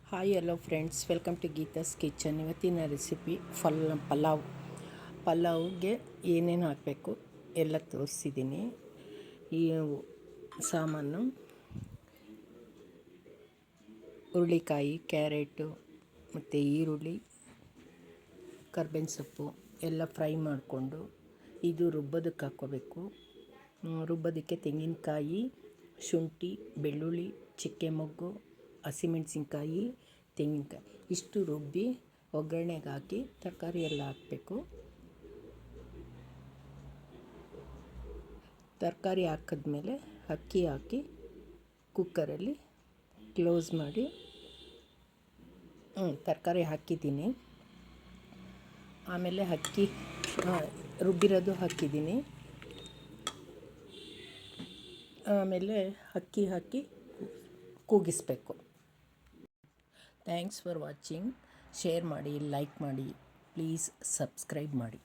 Hi hello friends, welcome to Geeta's kitchen. ಇವತ್ತಿನ recipe ಪಲಾವ್ಗೆ ಏನೇನು ಹಾಕಬೇಕು ಎಲ್ಲ ತೋರಿಸಿದ್ದೀನಿ. ಈ ಸಾಮಾನು ಹುರುಳಿಕಾಯಿ, ಕ್ಯಾರೆಟು ಮತ್ತು ಈರುಳ್ಳಿ, ಕರ್ಬೇವಿನ ಸೊಪ್ಪು ಎಲ್ಲ ಫ್ರೈ ಮಾಡಿಕೊಂಡು ಇದು ರುಬ್ಬೋದಕ್ಕೆ ಹಾಕ್ಕೋಬೇಕು. ರುಬ್ಬೋದಕ್ಕೆ ತೆಂಗಿನಕಾಯಿ, ಶುಂಠಿ, ಬೆಳ್ಳುಳ್ಳಿ, ಚಕ್ಕೆ ಮೊಗ್ಗು, ಹಸಿಮೆಣಸಿನ್ಕಾಯಿ, ತೆಂಗಿನಕಾಯಿ ಇಷ್ಟು ರುಬ್ಬಿ ಒಗ್ಗರಣೆಗೆ ಹಾಕಿ ತರಕಾರಿ ಎಲ್ಲ ಹಾಕಬೇಕು. ತರಕಾರಿ ಹಾಕಿದ್ಮೇಲೆ ಅಕ್ಕಿ ಹಾಕಿ ಕುಕ್ಕರಲ್ಲಿ ಕ್ಲೋಸ್ ಮಾಡಿ ತರಕಾರಿ ಹಾಕಿದ್ದೀನಿ. ಆಮೇಲೆ ಅಕ್ಕಿ ರುಬ್ಬಿರೋದು ಹಾಕಿದ್ದೀನಿ. ಆಮೇಲೆ ಅಕ್ಕಿ ಹಾಕಿ ಕೂಗಿಸ್ಬೇಕು. Thanks for watching. ಶೇರ್ ಮಾಡಿ, ಲೈಕ್ ಮಾಡಿ, ಪ್ಲೀಸ್ ಸಬ್ಸ್ಕ್ರೈಬ್ ಮಾಡಿ.